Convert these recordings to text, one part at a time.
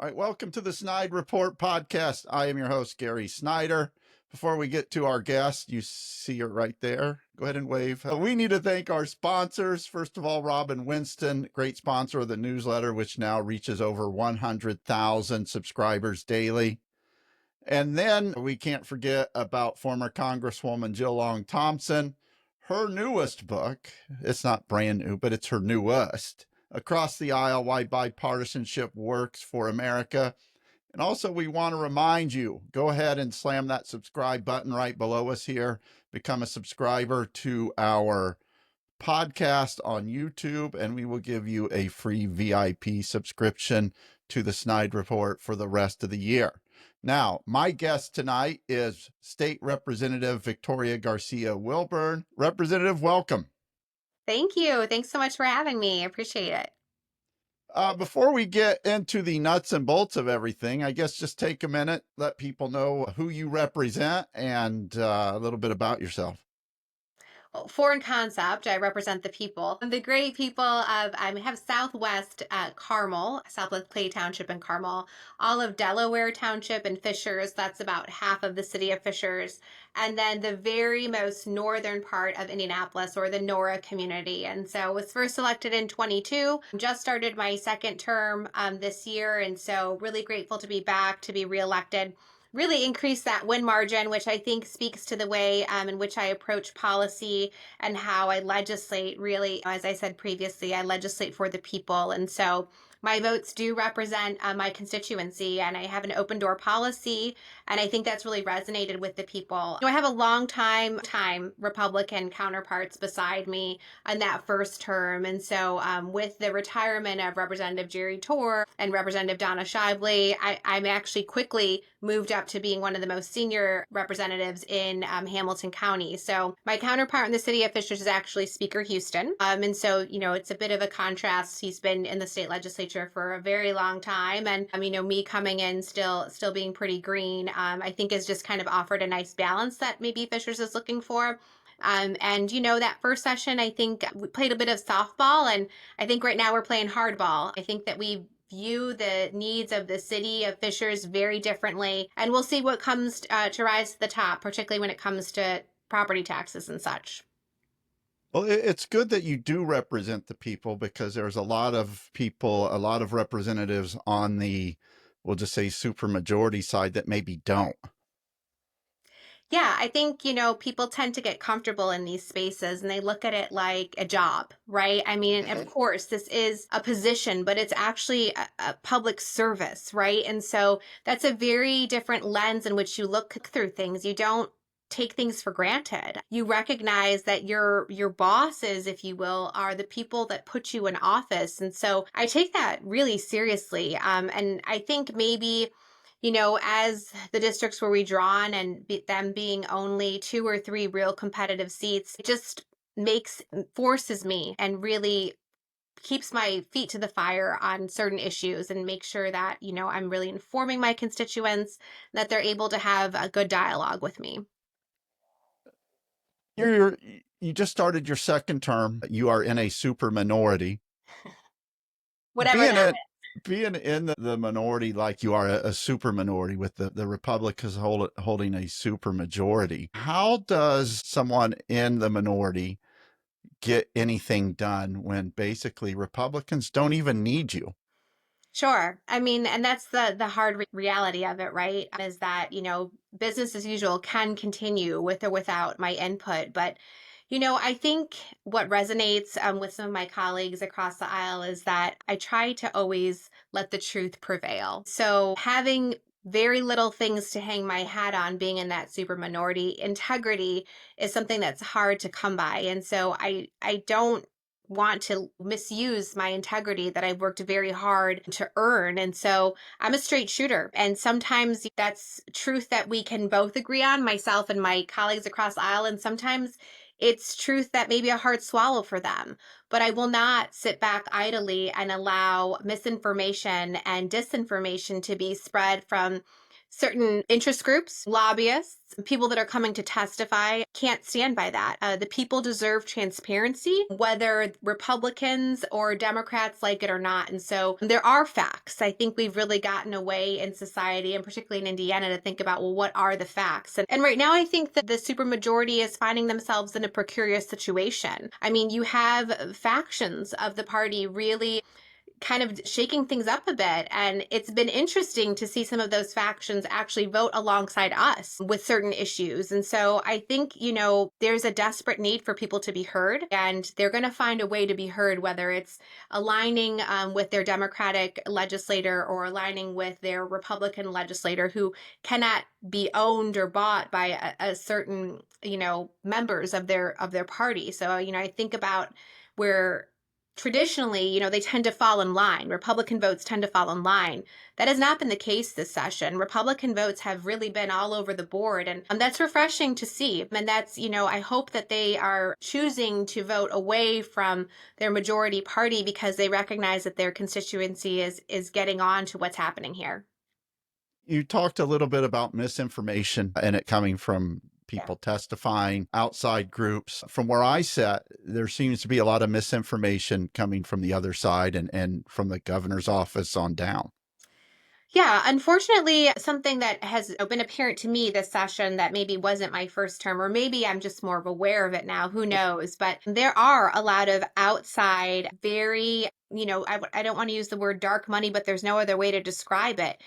All right, welcome to the Snide Report podcast. I am your host, Gary Snyder. Before we get to our guest, you see her right there. Go ahead and wave. We need to thank our sponsors. First of all, Robin Winston, great sponsor of the newsletter, which now reaches over 100,000 subscribers daily. And then we can't forget about former Congresswoman Jill Long Thompson. Her newest book, it's not brand new, but it's her newest, Across the Aisle, Why Bipartisanship Works for America. And also, we want to remind you, go ahead and slam that subscribe button right below us here. Become a subscriber to our podcast on YouTube, and we will give you a free VIP subscription to the Snide Report for the rest of the year. Now, my guest tonight is State Representative Victoria Garcia Wilburn. Representative, welcome. Thank you. Thanks so much for having me. I appreciate it. Before we get into the nuts and bolts of everything, I guess just take a minute, let people know who you represent and a little bit about yourself. Foreign concept. I represent the people, the great people of, I have Southwest Carmel, Southwest Clay Township and Carmel, all of Delaware Township and Fishers. That's about half of the city of Fishers. And then the very most northern part of Indianapolis, or the Nora community. And so I was first elected in 22, just started my second term this year. And so really grateful to be back, to be reelected. Really increase that win margin, which I think speaks to the way in which I approach policy and how I legislate. Really, as I said previously, I legislate for the people. And so my votes do represent my constituency, and I have an open door policy, and I think that's really resonated with the people. I have a long time Republican counterparts beside me in that first term, and so with the retirement of Representative Jerry Torr and Representative Donna Shively, I'm actually quickly moved up to being one of the most senior representatives in Hamilton County. So my counterpart in the city of Fishers is actually Speaker Houston, and so it's a bit of a contrast. He's been in the state legislature for a very long time, and me coming in still being pretty green, I think has just kind of offered a nice balance that maybe Fishers is looking for. And that first session, I think we played a bit of softball, and I think right now we're playing hardball. I think that we view the needs of the city of Fishers very differently, and we'll see what comes to rise to the top, particularly when it comes to property taxes and such. Well, it's good that you do represent the people, because there's a lot of people, a lot of representatives on the, we'll just say, supermajority side that maybe don't. Yeah, I think, people tend to get comfortable in these spaces and they look at it like a job, right? I mean, of course, this is a position, but it's actually a public service, right? And so that's a very different lens in which you look through things. You don't take things for granted. You recognize that your bosses, if you will, are the people that put you in office. And so I take that really seriously. And I think maybe as the districts were redrawn and them being only 2 or 3 real competitive seats, it just forces me and really keeps my feet to the fire on certain issues and make sure that, I'm really informing my constituents, that they're able to have a good dialogue with me. You just started your second term. You are in a super minority. Whatever that is. Being in the minority, like you are a super minority with the Republicans holding a super majority, how does someone in the minority get anything done when basically Republicans don't even need you? Sure. I mean, and that's the hard reality of it, right? Is that, business as usual can continue with or without my input. But, I think what resonates with some of my colleagues across the aisle is that I try to always let the truth prevail. So having very little things to hang my hat on, being in that super minority, integrity is something that's hard to come by. And so I don't want to misuse my integrity that I've worked very hard to earn. And so I'm a straight shooter. And sometimes that's truth that we can both agree on, myself and my colleagues across the aisle. And sometimes it's truth that may be a hard swallow for them. But I will not sit back idly and allow misinformation and disinformation to be spread from certain interest groups, lobbyists, people that are coming to testify can't stand by that. The people deserve transparency, whether Republicans or Democrats like it or not. And so there are facts. I think we've really gotten away in society, and particularly in Indiana, to think about, well, what are the facts? And right now, I think that the supermajority is finding themselves in a precarious situation. I mean, you have factions of the party really kind of shaking things up a bit. And it's been interesting to see some of those factions actually vote alongside us with certain issues. And so I think, there's a desperate need for people to be heard, and they're going to find a way to be heard, whether it's aligning with their Democratic legislator or aligning with their Republican legislator who cannot be owned or bought by a certain, members of their party. So, I think about where traditionally, they tend to fall in line. Republican votes tend to fall in line. That has not been the case this session. Republican votes have really been all over the board, and that's refreshing to see. And that's, I hope that they are choosing to vote away from their majority party because they recognize that their constituency is getting on to what's happening here. You talked a little bit about misinformation and it coming from people testifying, outside groups. From where I sit, there seems to be a lot of misinformation coming from the other side and from the governor's office on down. Yeah, unfortunately, something that has been apparent to me this session that maybe wasn't my first term, or maybe I'm just more of aware of it now, who knows? But there are a lot of outside, very, I don't want to use the word dark money, but there's no other way to describe it.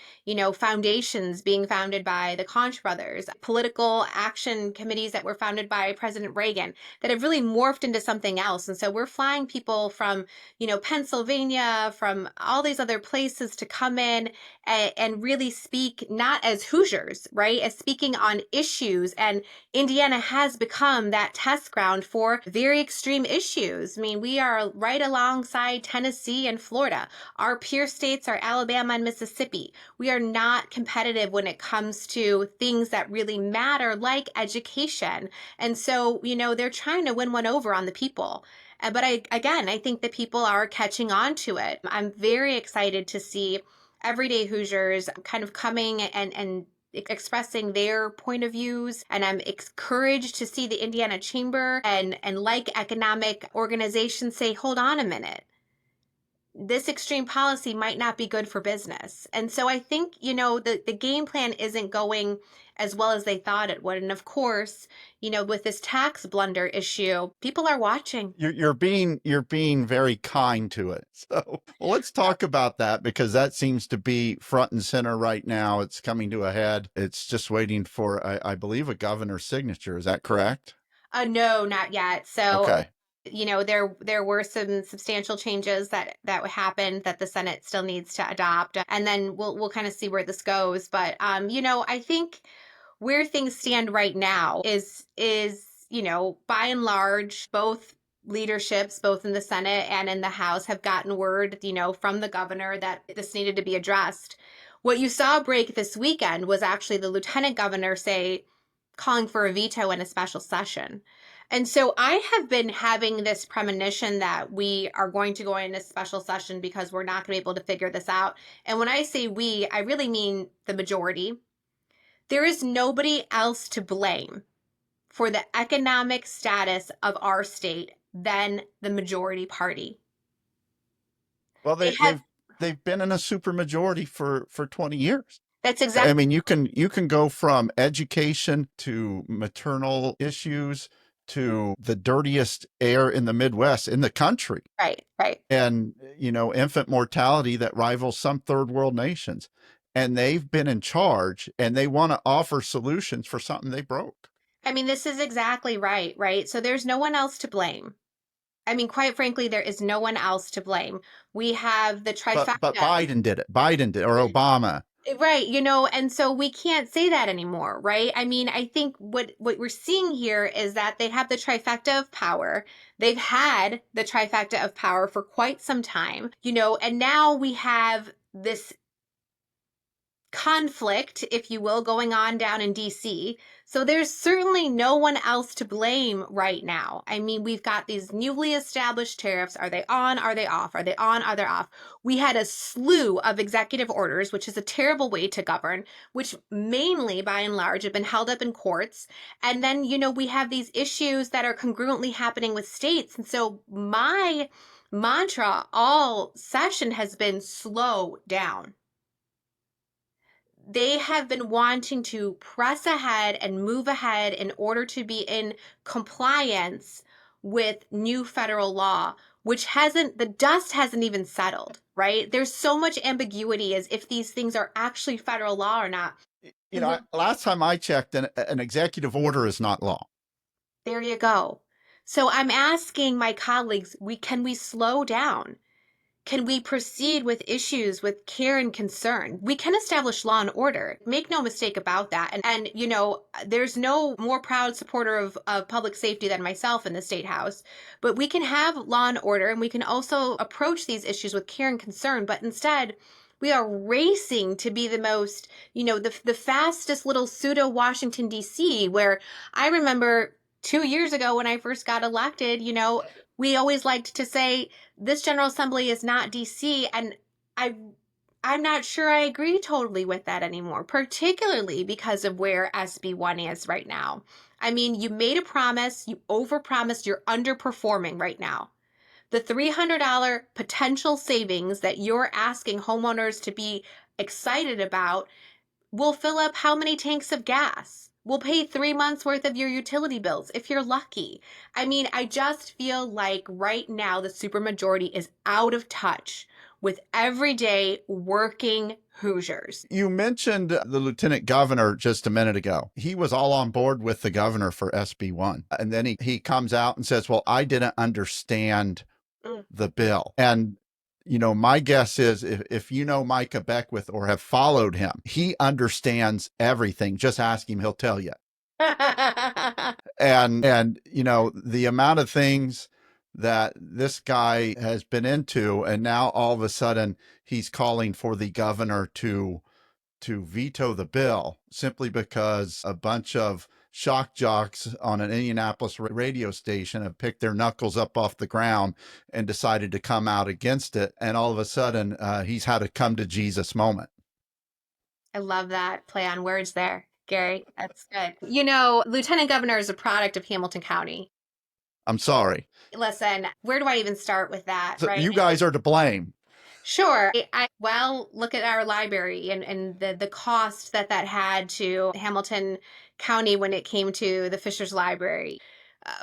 Foundations being founded by the Koch brothers, political action committees that were founded by President Reagan that have really morphed into something else. And so we're flying people from, Pennsylvania, from all these other places to come in and really speak not as Hoosiers, right? As speaking on issues. And Indiana has become that test ground for very extreme issues. I mean, we are right alongside Tennessee and Florida. Our peer states are Alabama and Mississippi. We are not competitive when it comes to things that really matter, like education. And so, they're trying to win one over on the people. But I think that people are catching on to it. I'm very excited to see everyday Hoosiers kind of coming and expressing their point of views. And I'm encouraged to see the Indiana Chamber and like economic organizations say, hold on a minute. This extreme policy might not be good for business. And so I think, the game plan isn't going as well as they thought it would. And of course, with this tax blunder issue, people are watching. You're being very kind to it. So let's talk about that, because that seems to be front and center right now. It's coming to a head. It's just waiting for, I believe, a governor's signature. Is that correct? No, not yet. So Okay. there were some substantial changes that happened that the Senate still needs to adopt, and then we'll kind of see where this goes. But I think where things stand right now is by and large, both leaderships, both in the Senate and in the House, have gotten word from the governor that this needed to be addressed. What you saw break this weekend was actually the lieutenant governor calling for a veto in a special session. And so I have been having this premonition that we are going to go in a special session because we're not going to be able to figure this out. And when I say we, I really mean the majority. There is nobody else to blame for the economic status of our state than the majority party. Well, they've been in a supermajority for 20 years. That's exactly. I mean, you can go from education to maternal issues to the dirtiest air in the Midwest, in the country. Right. And, infant mortality that rivals some third world nations. And they've been in charge, and they want to offer solutions for something they broke. I mean, this is exactly right? So there's no one else to blame. I mean, quite frankly, there is no one else to blame. We have the trifecta. But Biden did it. Biden did, or Obama. Right, and so we can't say that anymore, right? I mean, I think what we're seeing here is that they have the trifecta of power. They've had the trifecta of power for quite some time, and now we have this conflict, if you will, going on down in DC. So there's certainly no one else to blame right now. I mean, we've got these newly established tariffs. Are they on? Are they off? Are they on? Are they off? We had a slew of executive orders, which is a terrible way to govern, which mainly, by and large, have been held up in courts. And then, we have these issues that are congruently happening with states. And so my mantra all session has been slow down. They have been wanting to press ahead and move ahead in order to be in compliance with new federal law, which the dust hasn't even settled, right? There's so much ambiguity as if these things are actually federal law or not. Last time I checked, an executive order is not law. There you go. So I'm asking my colleagues, can we slow down? Can we proceed with issues with care and concern? We can establish law and order. Make no mistake about that. And there's no more proud supporter of public safety than myself in the Statehouse. But we can have law and order, and we can also approach these issues with care and concern. But instead, we are racing to be the most, the fastest little pseudo Washington, D.C., where I remember 2 years ago when I first got elected, we always liked to say this General Assembly is not DC, and I'm not sure I agree totally with that anymore, particularly because of where SB1 is right now. I mean, you made a promise, you overpromised, you're underperforming right now. The $300 potential savings that you're asking homeowners to be excited about will fill up how many tanks of gas? We'll pay 3 months worth of your utility bills if you're lucky. I mean, I just feel like right now the supermajority is out of touch with everyday working Hoosiers. You mentioned the lieutenant governor just a minute ago. He was all on board with the governor for SB1. And then he comes out and says, well, I didn't understand the bill. And my guess is if you know Micah Beckwith or have followed him, he understands everything. Just ask him, he'll tell you. and the amount of things that this guy has been into, and now all of a sudden he's calling for the governor to veto the bill simply because a bunch of shock jocks on an Indianapolis radio station have picked their knuckles up off the ground and decided to come out against it. And all of a sudden, he's had a come to Jesus moment. I love that play on words there, Gary. That's good. Lieutenant Governor is a product of Hamilton County. I'm sorry. Listen, where do I even start with that? So right? You guys are to blame. Sure. Look at our library and the cost that had to Hamilton County when it came to the Fisher's Library.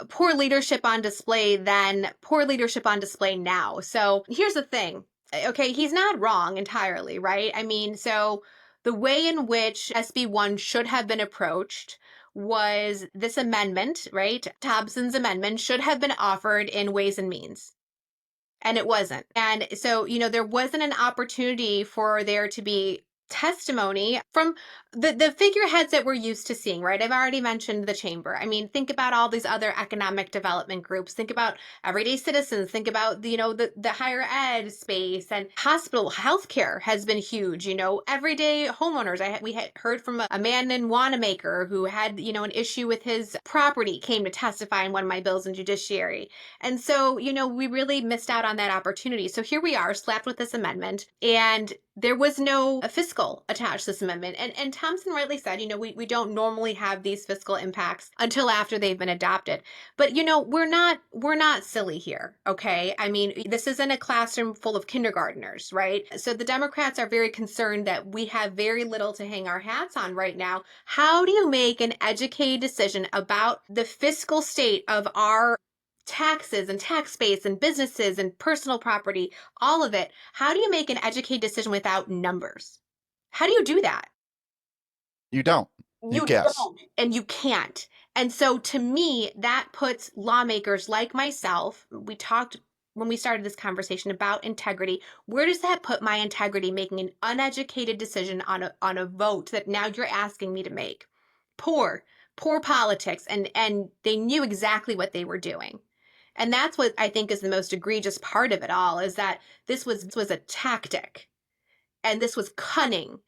Poor leadership on display then, poor leadership on display now. So here's the thing. Okay, he's not wrong entirely, right? I mean, so the way in which SB1 should have been approached was this amendment, right? Thompson's amendment should have been offered in Ways and Means. And it wasn't. And so, there wasn't an opportunity for there to be testimony from the figureheads that we're used to seeing, right? I've already mentioned the chamber. I mean, think about all these other economic development groups. Think about everyday citizens. Think about, the higher ed space and hospital healthcare has been huge. Everyday homeowners. We had heard from a man in Wanamaker who had, an issue with his property, came to testify in one of my bills in judiciary. And so, we really missed out on that opportunity. So here we are slapped with this amendment, and there was no fiscal attached to this amendment. And Thompson rightly said, we don't normally have these fiscal impacts until after they've been adopted. But, we're not silly here, okay? I mean, this isn't a classroom full of kindergartners, right? So the Democrats are very concerned that we have very little to hang our hats on right now. How do you make an educated decision about the fiscal state of our taxes and tax base and businesses and personal property, all of it? How do you make an educated decision without numbers? How do you do that? You don't. You guess. Don't, and you can't. And so to me, that puts lawmakers like myself, we talked when we started this conversation about integrity. Where does that put my integrity making an uneducated decision on a vote that now you're asking me to make? Poor politics. And they knew exactly what they were doing. And that's what I think is the most egregious part of it all, is that this was a tactic, and this was cunning,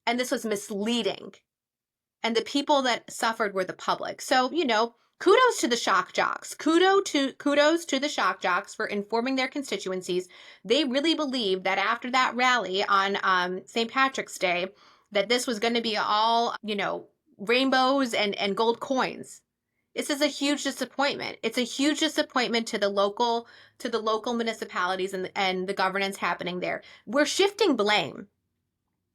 and this was misleading. And the people that suffered were the public. So, kudos to the shock jocks. Kudos to the shock jocks for informing their constituencies. They really believed that after that rally on St. Patrick's Day, that this was going to be all, rainbows and gold coins. This is a huge disappointment. It's a huge disappointment to the local municipalities and the governance happening there. We're shifting blame.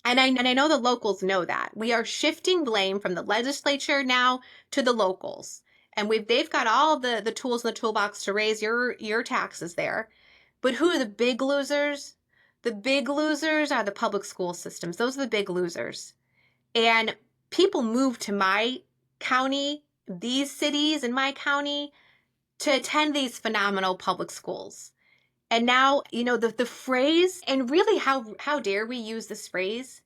And I know the locals know that. We are shifting blame from the legislature now to the locals. And they've got all the tools in the toolbox to raise your taxes there. But who are the big losers? The big losers are the public school systems. Those are the big losers. And people move to my county, these cities in my county, to attend these phenomenal public schools. And now, the phrase, and really how dare we use this phrase?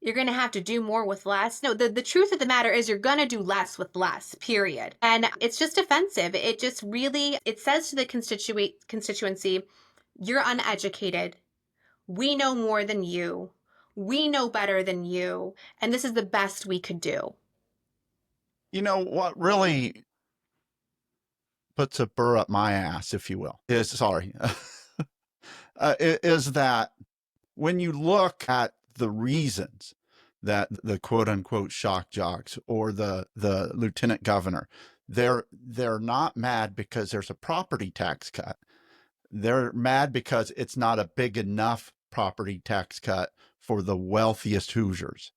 You're going to have to do more with less. No, the truth of the matter is you're going to do less with less, period. And it's just offensive. It just really, it says to the constituency, you're uneducated. We know more than you. We know better than you. And this is the best we could do. You know what really puts a burr up my ass, if you will, is that when you look at the reasons that the quote unquote shock jocks or the lieutenant governor, they're not mad because there's a property tax cut. They're mad because it's not a big enough property tax cut for the wealthiest Hoosiers.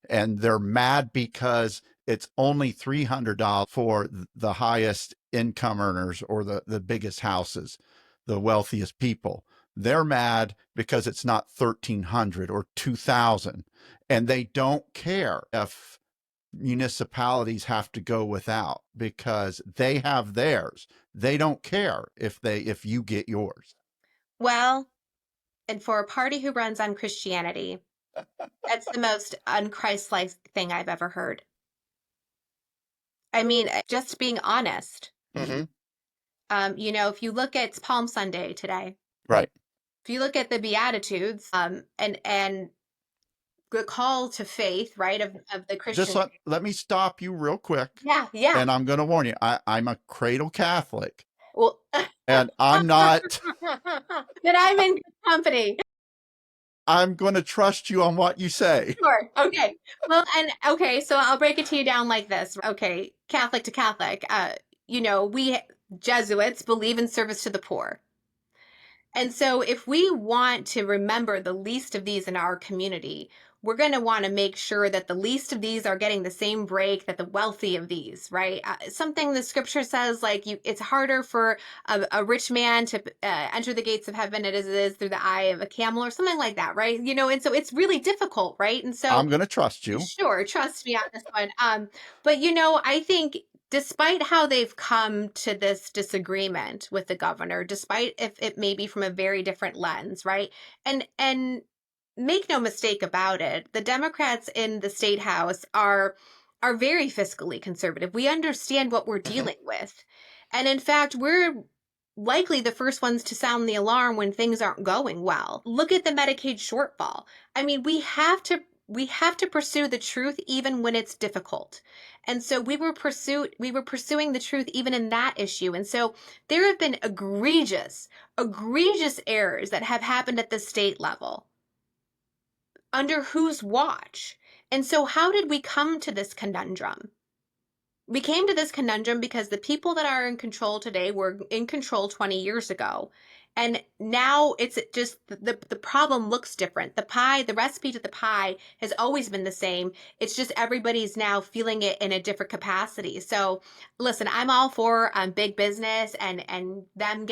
And they're mad because it's only $300 for the highest income earners or the biggest houses, the wealthiest people. They're mad because it's not $1,300 or $2,000. And they don't care if municipalities have to go without because they have theirs. They don't care if you get yours. Well, and for a party who runs on Christianity, that's the most unchristlike thing I've ever heard. I mean, just being honest. Mm-hmm. If you look at Palm Sunday today, right? If you look at the Beatitudes, and the call to faith, right, of the Christian. Just let me stop you real quick. Yeah. And I'm going to warn you, I'm a cradle Catholic. Well, and I'm not. Then I'm in good company. I'm going to trust you on what you say. Sure. Okay. Well, so I'll break it to you down like this. Okay. Catholic to Catholic. We Jesuits believe in service to the poor. And so if we want to remember the least of these in our community, we're going to want to make sure that the least of these are getting the same break that the wealthy of these, right? Something the scripture says, like it's harder for a rich man to enter the gates of heaven as it is through the eye of a camel or something like that, right? And so it's really difficult, right? And so I'm going to trust you. Sure, trust me on this one. But I think despite how they've come to this disagreement with the governor, despite if it may be from a very different lens, right? And make no mistake about it, the Democrats in the Statehouse are very fiscally conservative. We understand what we're dealing with. And in fact, we're likely the first ones to sound the alarm when things aren't going well. Look at the Medicaid shortfall. I mean, we have to pursue the truth even when it's difficult. And so we were pursuing the truth even in that issue. And so there have been egregious errors that have happened at the state level. Under whose watch? And so how did we come to this conundrum? We came to this conundrum because the people that are in control today were in control 20 years ago. And now it's just the problem looks different. The recipe to the pie has always been the same. It's just everybody's now feeling it in a different capacity. So listen, I'm all for big business and them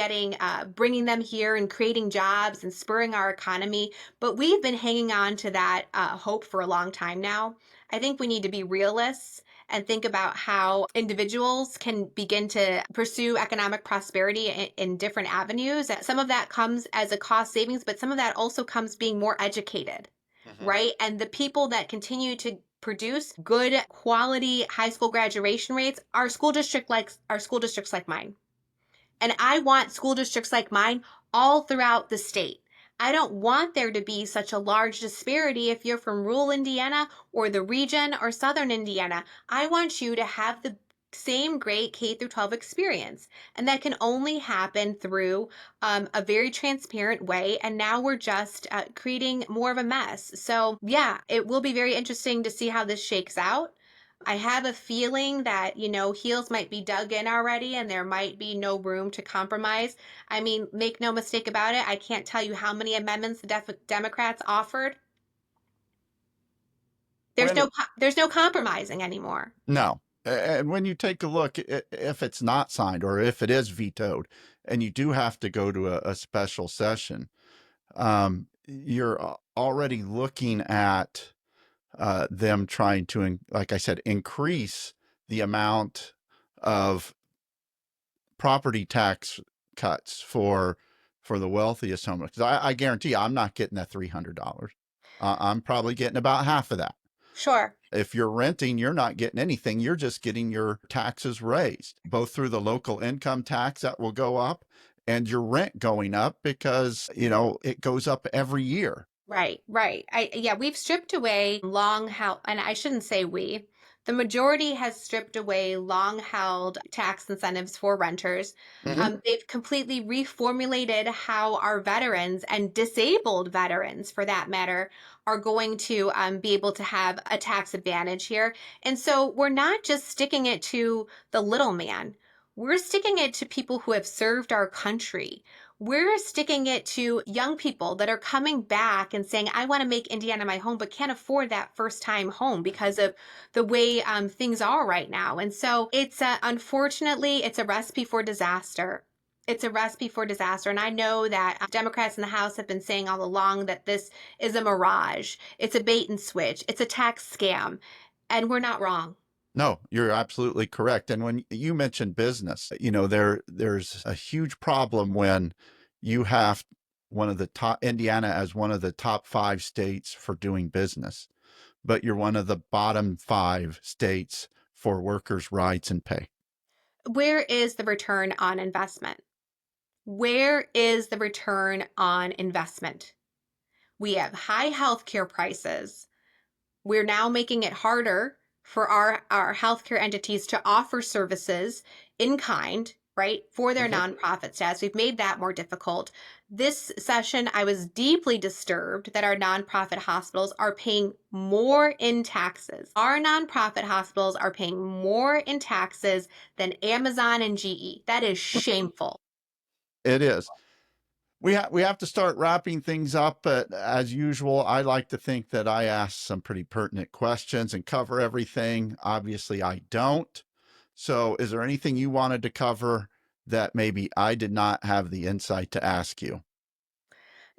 bringing them here and creating jobs and spurring our economy. But we've been hanging on to that hope for a long time now. I think we need to be realists and think about how individuals can begin to pursue economic prosperity in different avenues. Some of that comes as a cost savings, but some of that also comes being more educated, right? And the people that continue to produce good quality high school graduation rates are school districts like mine. And I want school districts like mine all throughout the state. I don't want there to be such a large disparity if you're from rural Indiana or the region or southern Indiana. I want you to have the same great K through 12 experience. And that can only happen through a very transparent way. And now we're just creating more of a mess. So, yeah, it will be very interesting to see how this shakes out. I have a feeling that, heels might be dug in already and there might be no room to compromise. I mean, make no mistake about it, I can't tell you how many amendments the Democrats offered. There's When no there's no compromising anymore. No. And when you take a look, if it's not signed or if it is vetoed, and you do have to go to a special session, you're already looking at them trying to, like I said, increase the amount of property tax cuts for the wealthiest homeowners. Because I guarantee you, I'm not getting that $300. I'm probably getting about half of that. Sure. If you're renting, you're not getting anything. You're just getting your taxes raised, both through the local income tax that will go up and your rent going up because, it goes up every year. Right, right. Yeah, we've stripped away long held, and I shouldn't say we. The majority has stripped away long held tax incentives for renters. Mm-hmm. They've completely reformulated how our veterans and disabled veterans, for that matter, are going to be able to have a tax advantage here. And so we're not just sticking it to the little man. We're sticking it to people who have served our country. We're sticking it to young people that are coming back and saying, I want to make Indiana my home, but can't afford that first time home because of the way things are right now. And so it's unfortunately, it's a recipe for disaster. It's a recipe for disaster. And I know that Democrats in the House have been saying all along that this is a mirage. It's a bait and switch. It's a tax scam. And we're not wrong. No, you're absolutely correct. And when you mentioned business, there's a huge problem when you have one of the top Indiana as one of the top 5 states for doing business, but you're one of the bottom 5 states for workers' rights and pay. Where is the return on investment? Where is the return on investment? We have high healthcare prices. We're now making it harder for our healthcare entities to offer services in kind, right, for their Mhm. nonprofit status. We've made that more difficult. This session, I was deeply disturbed that our nonprofit hospitals are paying more in taxes. Our nonprofit hospitals are paying more in taxes than Amazon and GE. That is shameful. It is. We have to start wrapping things up, but as usual, I like to think that I ask some pretty pertinent questions and cover everything. Obviously, I don't. So, is there anything you wanted to cover that maybe I did not have the insight to ask you?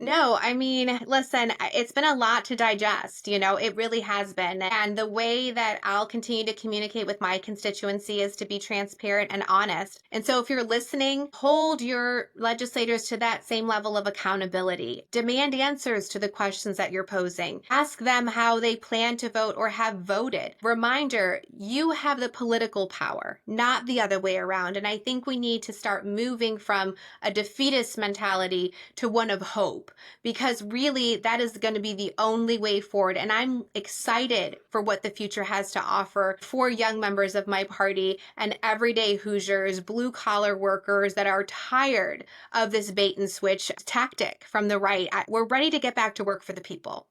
No, I mean, listen, it's been a lot to digest, it really has been. And the way that I'll continue to communicate with my constituency is to be transparent and honest. And so if you're listening, hold your legislators to that same level of accountability. Demand answers to the questions that you're posing. Ask them how they plan to vote or have voted. Reminder, you have the political power, not the other way around. And I think we need to start moving from a defeatist mentality to one of hope, because really that is going to be the only way forward. And I'm excited for what the future has to offer for young members of my party and everyday Hoosiers, blue collar workers that are tired of this bait and switch tactic from the right. We're ready to get back to work for the people.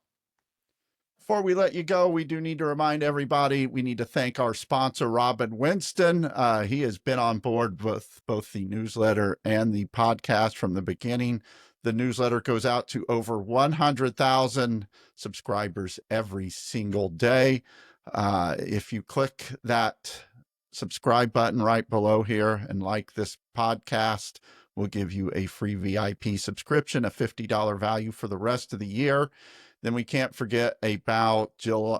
Before we let you go, we do need to remind everybody we need to thank our sponsor, Robin Winston. He has been on board with both the newsletter and the podcast from the beginning. The newsletter goes out to over 100,000 subscribers every single day. If you click that subscribe button right below here and like this podcast, we'll give you a free VIP subscription, a $50 value for the rest of the year. Then we can't forget about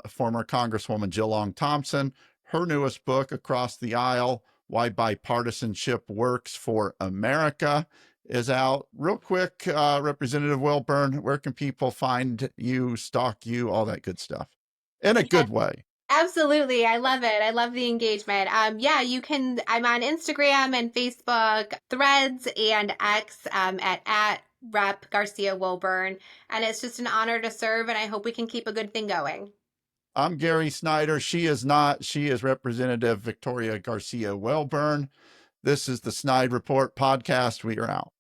former Congresswoman Jill Long Thompson. Her newest book, Across the Aisle, Why Bipartisanship Works for America, is out. Real quick, Representative Wilburn, where can people find you, stalk you, all that good stuff? In a good way. Absolutely. I love it. I love the engagement. Yeah, you can, I'm on Instagram and Facebook, Threads, and X at Rep Garcia Wilburn, and it's just an honor to serve, and I hope we can keep a good thing going. I'm Gary Snyder. She is not. She is Representative Victoria Garcia Wilburn. This is the Snide Report podcast. We are out.